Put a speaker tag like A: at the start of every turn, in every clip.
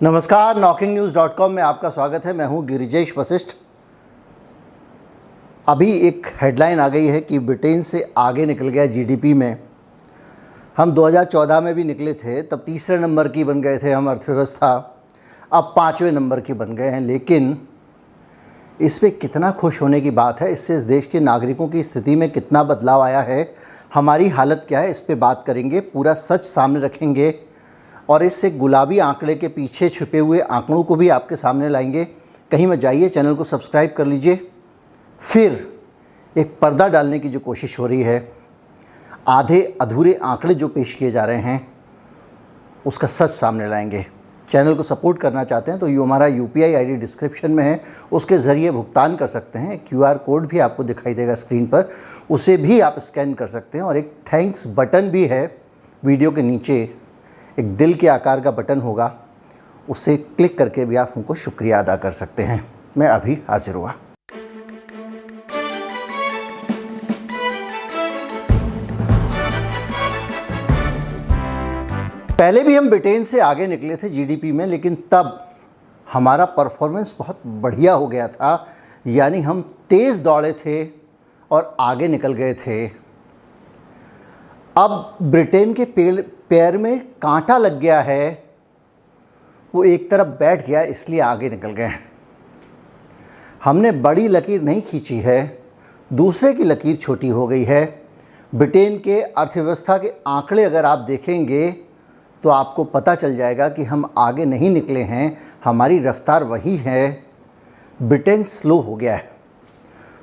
A: नमस्कार, knocking-news.com में आपका स्वागत है। मैं हूं गिरिजेश वशिष्ठ। अभी एक हेडलाइन आ गई है कि ब्रिटेन से आगे निकल गया जीडीपी में। हम 2014 में भी निकले थे, तब तीसरे नंबर की बन गए थे हम अर्थव्यवस्था, अब 5वें नंबर की बन गए हैं। लेकिन इस पे कितना खुश होने की बात है, इससे इस देश के नागरिकों की स्थिति में कितना बदलाव आया है, हमारी हालत क्या है, इस पे बात करेंगे, पूरा सच सामने रखेंगे और इस एक गुलाबी आंकड़े के पीछे छुपे हुए आंकड़ों को भी आपके सामने लाएंगे। कहीं मत जाइए, चैनल को सब्सक्राइब कर लीजिए। फिर एक पर्दा डालने की जो कोशिश हो रही है, आधे अधूरे आंकड़े जो पेश किए जा रहे हैं, उसका सच सामने लाएंगे। चैनल को सपोर्ट करना चाहते हैं तो हमारा UPI ID डिस्क्रिप्शन में है, उसके ज़रिए भुगतान कर सकते हैं। QR कोड भी आपको दिखाई देगा स्क्रीन पर, उसे भी आप स्कैन कर सकते हैं। और एक थैंक्स बटन भी है वीडियो के नीचे, एक दिल के आकार का बटन होगा, उसे क्लिक करके भी आप हमको शुक्रिया अदा कर सकते हैं। मैं अभी हाजिर हुआ। पहले भी हम ब्रिटेन से आगे निकले थे जीडीपी में, लेकिन तब हमारा परफॉर्मेंस बहुत बढ़िया हो गया था, यानी हम तेज़ दौड़े थे और आगे निकल गए थे। अब ब्रिटेन के पैर में कांटा लग गया है, वो एक तरफ बैठ गया, इसलिए आगे निकल गए। हमने बड़ी लकीर नहीं खींची है, दूसरे की लकीर छोटी हो गई है। ब्रिटेन के अर्थव्यवस्था के आंकड़े अगर आप देखेंगे तो आपको पता चल जाएगा कि हम आगे नहीं निकले हैं, हमारी रफ्तार वही है, ब्रिटेन स्लो हो गया है।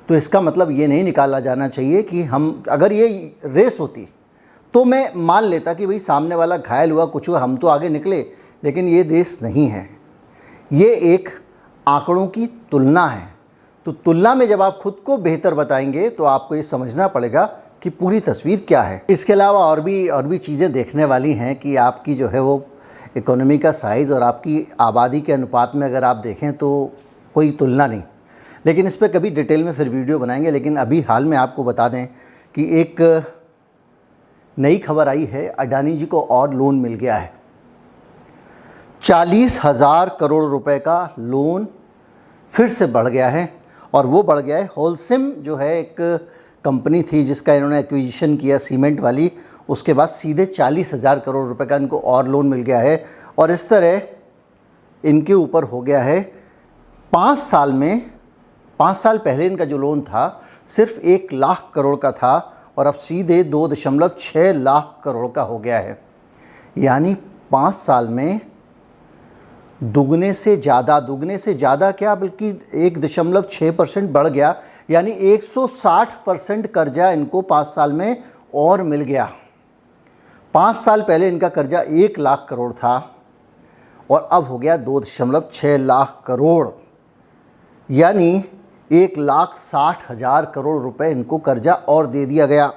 A: तो इसका मतलब ये नहीं निकाला जाना चाहिए कि हम, अगर ये रेस होती तो मैं मान लेता कि भाई सामने वाला घायल हुआ, कुछ हुआ, हम तो आगे निकले। लेकिन ये रेस नहीं है, ये एक आंकड़ों की तुलना है। तो तुलना में जब आप खुद को बेहतर बताएंगे तो आपको ये समझना पड़ेगा कि पूरी तस्वीर क्या है। इसके अलावा और भी चीज़ें देखने वाली हैं कि आपकी जो है वो इकोनॉमी का साइज़ और आपकी आबादी के अनुपात में अगर आप देखें तो कोई तुलना नहीं। लेकिन इस पर कभी डिटेल में फिर वीडियो बनाएंगे। लेकिन अभी हाल में आपको बता दें कि एक नई खबर आई है, अडानी जी को और लोन मिल गया है। 40,000 करोड़ रुपए का लोन फिर से बढ़ गया है, और वो बढ़ गया है होलसिम जो है एक कंपनी थी जिसका इन्होंने एक्विजिशन किया सीमेंट वाली, उसके बाद सीधे 40,000 करोड़ रुपए का इनको और लोन मिल गया है। और इस तरह इनके ऊपर हो गया है 5 साल में, 5 साल पहले इनका जो लोन था सिर्फ 1 लाख करोड़ का था और अब सीधे 2.6 लाख करोड़ का हो गया है। यानी 5 साल में दुगने से ज़्यादा क्या, बल्कि 1.6% बढ़ गया। यानी 160% कर्जा इनको 5 साल में और मिल गया। 5 साल पहले इनका कर्जा 1 लाख करोड़ था और अब हो गया 2.6 लाख करोड़, यानी 1,60,000 करोड़ रुपए इनको कर्जा और दे दिया गया।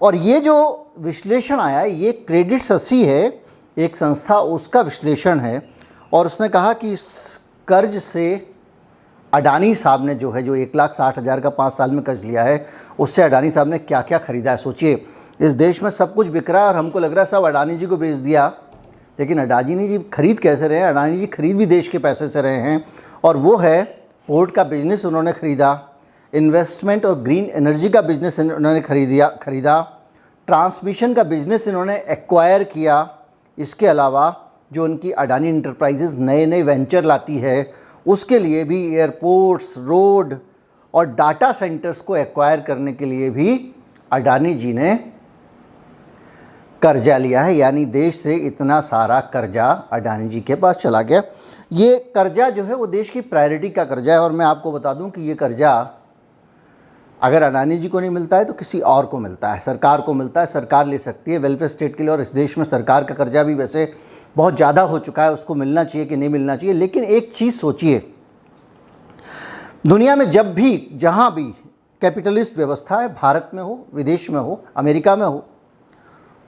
A: और ये जो विश्लेषण आया है, ये क्रेडिट 80 है, एक संस्था, उसका विश्लेषण है। और उसने कहा कि इस कर्ज से अडानी साहब ने जो 1,60,000 का 5 साल में कर्ज लिया है, उससे अडानी साहब ने क्या क्या ख़रीदा है। सोचिए, इस देश में सब कुछ बिक रहा है और हमको लग रहा है सब अडानी जी को बेच दिया। लेकिन अडानी जी खरीद कैसे रहे हैं? अडानी जी खरीद भी देश के पैसे से रहे हैं, और वो है पोर्ट का बिजनेस उन्होंने ख़रीदा, इन्वेस्टमेंट और ग्रीन एनर्जी का बिजनेस उन्होंने ख़रीदा, ट्रांसमिशन का बिजनेस इन्होंने एक्वायर किया। इसके अलावा जो उनकी अडानी इंटरप्राइजेज़ नए वेंचर लाती है, उसके लिए भी एयरपोर्ट्स, रोड और डाटा सेंटर्स को एक्वायर करने के लिए भी अडानी जी ने कर्जा लिया है। यानी देश से इतना सारा कर्जा अडानी जी के पास चला गया। ये कर्जा जो है वो देश की प्रायोरिटी का कर्जा है। और मैं आपको बता दूं कि ये कर्जा अगर अडानी जी को नहीं मिलता है तो किसी और को मिलता है, सरकार को मिलता है, सरकार ले सकती है वेलफेयर स्टेट के लिए। और इस देश में सरकार का कर्जा भी वैसे बहुत ज़्यादा हो चुका है, उसको मिलना चाहिए कि नहीं मिलना चाहिए। लेकिन एक चीज़ सोचिए, दुनिया में जब भी, जहाँ भी कैपिटलिस्ट व्यवस्था है, भारत में हो, विदेश में हो, अमेरिका में हो,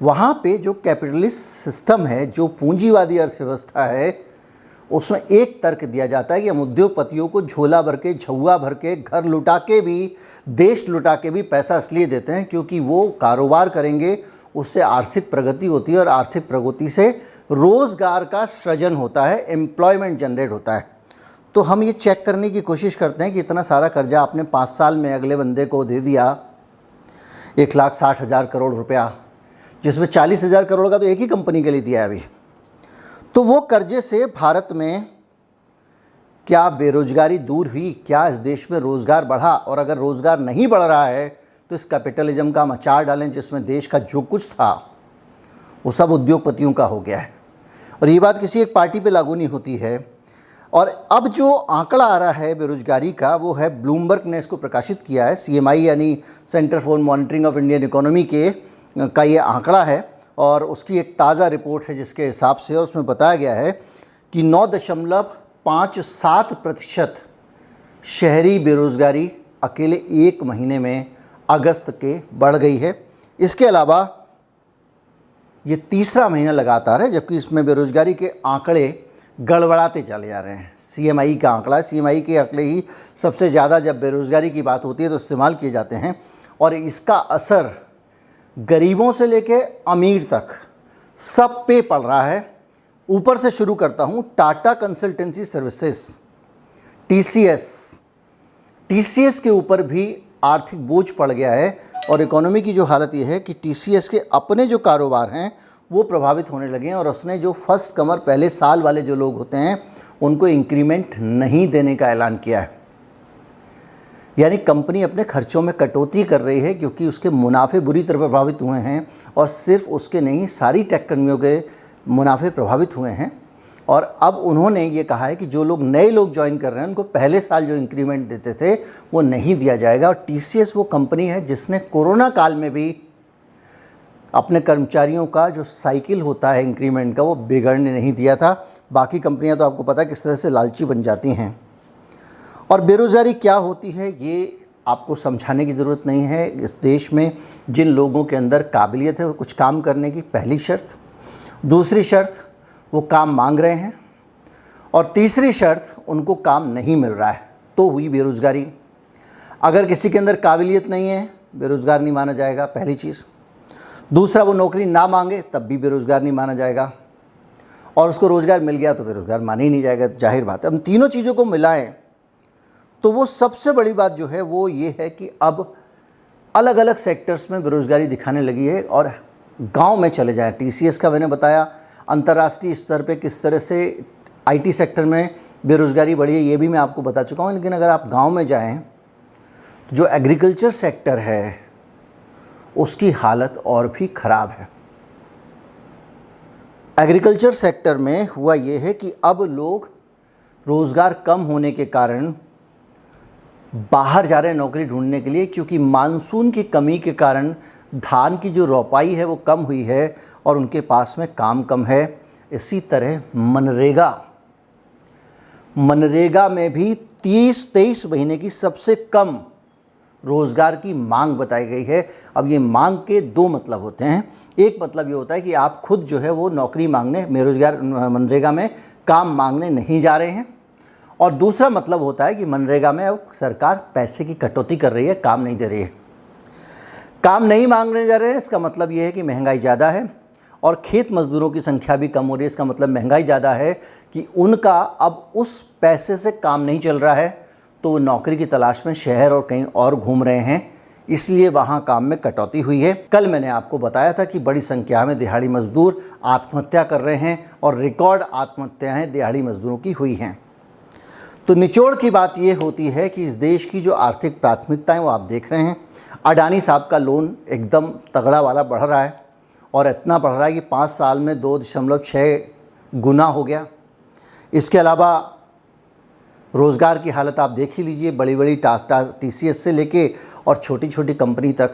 A: वहाँ पे जो कैपिटलिस्ट सिस्टम है, जो पूंजीवादी अर्थव्यवस्था है, उसमें एक तर्क दिया जाता है कि हम उद्योगपतियों को झोला भर के, झुआ भर के, घर लुटा के भी, देश लुटा के भी पैसा इसलिए देते हैं क्योंकि वो कारोबार करेंगे, उससे आर्थिक प्रगति होती है और आर्थिक प्रगति से रोज़गार का सृजन होता है, एम्प्लॉयमेंट जनरेट होता है। तो हम ये चेक करने की कोशिश करते हैं कि इतना सारा कर्जा आपने 5 साल में अगले बंदे को दे दिया, 1,60,000 करोड़ रुपया, जिसमें 40,000 करोड़ का तो एक ही कंपनी के लिए दिया है अभी। तो वो कर्जे से भारत में क्या बेरोजगारी दूर हुई, क्या इस देश में रोज़गार बढ़ा? और अगर रोज़गार नहीं बढ़ रहा है तो इस कैपिटलिज्म का हम अचार डालें जिसमें देश का जो कुछ था वो सब उद्योगपतियों का हो गया है। और ये बात किसी एक पार्टी पे लागू नहीं होती है। और अब जो आंकड़ा आ रहा है बेरोजगारी का, वो है ब्लूमबर्ग ने इसको प्रकाशित किया है, CMI यानी centre for monitoring of Indian economy का ये आंकड़ा है। और उसकी एक ताज़ा रिपोर्ट है जिसके हिसाब से, और उसमें बताया गया है कि 9.57% शहरी बेरोज़गारी अकेले एक महीने में अगस्त के बढ़ गई है। इसके अलावा ये तीसरा महीना लगातार है जबकि इसमें बेरोज़गारी के आंकड़े गड़बड़ाते चले जा रहे हैं। CMI का आंकड़ा है, CMI के आंकड़े ही सबसे ज़्यादा जब बेरोज़गारी की बात होती है तो इस्तेमाल किए जाते हैं। और इसका असर गरीबों से लेके अमीर तक सब पे पड़ रहा है। ऊपर से शुरू करता हूँ, टाटा कंसल्टेंसी सर्विसेज TCS के ऊपर भी आर्थिक बोझ पड़ गया है। और इकोनॉमी की जो हालत ये है कि TCS के अपने जो कारोबार हैं वो प्रभावित होने लगे हैं। और उसने जो फर्स्ट कमर पहले साल वाले जो लोग होते हैं उनको इंक्रीमेंट नहीं देने का ऐलान किया है। यानी कंपनी अपने खर्चों में कटौती कर रही है क्योंकि उसके मुनाफे बुरी तरह प्रभावित हुए हैं। और सिर्फ उसके नहीं, सारी टेक कर्मियों के मुनाफे प्रभावित हुए हैं। और अब उन्होंने ये कहा है कि जो लोग नए लोग ज्वाइन कर रहे हैं उनको पहले साल जो इंक्रीमेंट देते थे वो नहीं दिया जाएगा। और TCS वो कंपनी है जिसने कोरोना काल में भी अपने कर्मचारियों का जो साइकिल होता है इंक्रीमेंट का वो बिगड़ने नहीं दिया था। बाकी कंपनियां तो आपको पता है किस तरह से लालची बन जाती हैं। और बेरोज़गारी क्या होती है ये आपको समझाने की ज़रूरत नहीं है। इस देश में जिन लोगों के अंदर काबिलियत है वो कुछ काम करने की, पहली शर्त। दूसरी शर्त, वो काम मांग रहे हैं। और तीसरी शर्त, उनको काम नहीं मिल रहा है, तो हुई बेरोज़गारी। अगर किसी के अंदर काबिलियत नहीं है, बेरोज़गार नहीं माना जाएगा, पहली चीज़। दूसरा, वो नौकरी ना मांगे तब भी बेरोज़गार नहीं माना जाएगा। और उसको रोज़गार मिल गया तो बेरोज़गार माना ही नहीं जाएगा, जाहिर बात है। हम तीनों चीज़ों को मिलाएं तो वो सबसे बड़ी बात जो है वो ये है कि अब अलग अलग सेक्टर्स में बेरोज़गारी दिखाने लगी है। और गांव में चले जाएं, TCS का मैंने बताया, अंतर्राष्ट्रीय स्तर पे किस तरह से IT सेक्टर में बेरोज़गारी बढ़ी है ये भी मैं आपको बता चुका हूँ। लेकिन अगर आप गांव में जाएं तो जो एग्रीकल्चर सेक्टर है उसकी हालत और भी ख़राब है। एग्रीकल्चर सेक्टर में हुआ ये है कि अब लोग रोज़गार कम होने के कारण बाहर जा रहे हैं नौकरी ढूंढने के लिए, क्योंकि मानसून की कमी के कारण धान की जो रोपाई है वो कम हुई है और उनके पास में काम कम है। इसी तरह मनरेगा में भी 23 महीने की सबसे कम रोज़गार की मांग बताई गई है। अब ये मांग के दो मतलब होते हैं। एक मतलब ये होता है कि आप खुद जो है वो नौकरी मांगने, बेरोज़गार मनरेगा में काम मांगने नहीं जा रहे हैं। और दूसरा मतलब होता है कि मनरेगा में अब सरकार पैसे की कटौती कर रही है, काम नहीं दे रही है। काम नहीं मांगने जा रहे हैं, इसका मतलब ये है कि महंगाई ज़्यादा है और खेत मज़दूरों की संख्या भी कम हो रही है। इसका मतलब महंगाई ज़्यादा है कि उनका अब उस पैसे से काम नहीं चल रहा है, तो वो नौकरी की तलाश में शहर और कहीं और घूम रहे हैं, इसलिए वहाँ काम में कटौती हुई है। कल मैंने आपको बताया था कि बड़ी संख्या में दिहाड़ी मजदूर आत्महत्या कर रहे हैं और रिकॉर्ड आत्महत्याएँ दिहाड़ी मजदूरों की हुई हैं। तो निचोड़ की बात ये होती है कि इस देश की जो आर्थिक प्राथमिकताएं वो आप देख रहे हैं। अडानी साहब का लोन एकदम तगड़ा वाला बढ़ रहा है और इतना बढ़ रहा है कि 5 साल में 2.6 गुना हो गया। इसके अलावा रोज़गार की हालत आप देख ही लीजिए, बड़ी बड़ी टाटा TCS से लेके और छोटी छोटी कंपनी तक।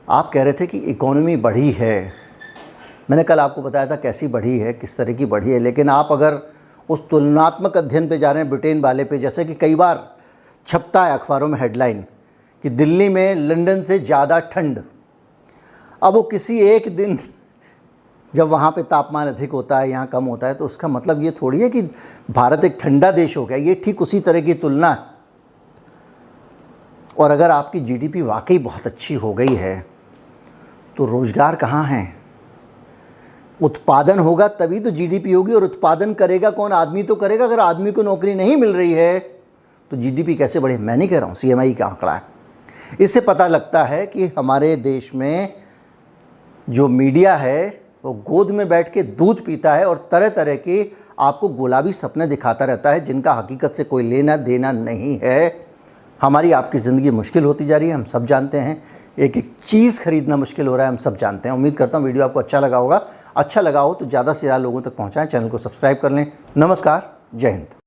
A: आप कह रहे थे कि इकोनॉमी बढ़ी है, मैंने कल आपको बताया था कैसी बढ़ी है, किस तरह की बढ़ी है। लेकिन आप अगर उस तुलनात्मक अध्ययन पे जा रहे हैं ब्रिटेन वाले पे, जैसे कि कई बार छपता है अखबारों में हेडलाइन कि दिल्ली में लंदन से ज़्यादा ठंड। अब वो किसी एक दिन जब वहाँ पे तापमान अधिक होता है, यहाँ कम होता है, तो उसका मतलब ये थोड़ी है कि भारत एक ठंडा देश हो गया। ये ठीक उसी तरह की तुलना है। और अगर आपकी GDP वाकई बहुत अच्छी हो गई है तो रोज़गार कहाँ हैं? उत्पादन होगा तभी तो जीडीपी होगी, और उत्पादन करेगा कौन? आदमी तो करेगा। अगर आदमी को नौकरी नहीं मिल रही है तो जीडीपी कैसे बढ़े? मैं नहीं कह रहा हूँ, सीएमआई का आंकड़ा है। इससे पता लगता है कि हमारे देश में जो मीडिया है वो गोद में बैठ के दूध पीता है और तरह तरह के आपको गुलाबी सपने दिखाता रहता है, जिनका हकीकत से कोई लेना देना नहीं है। हमारी आपकी ज़िंदगी मुश्किल होती जा रही है, हम सब जानते हैं। एक एक चीज़ खरीदना मुश्किल हो रहा है, हम सब जानते हैं। उम्मीद करता हूँ वीडियो आपको अच्छा लगा होगा। अच्छा लगा हो तो ज़्यादा से ज़्यादा लोगों तक पहुँचाएं, चैनल को सब्सक्राइब कर लें। नमस्कार, जय हिंद।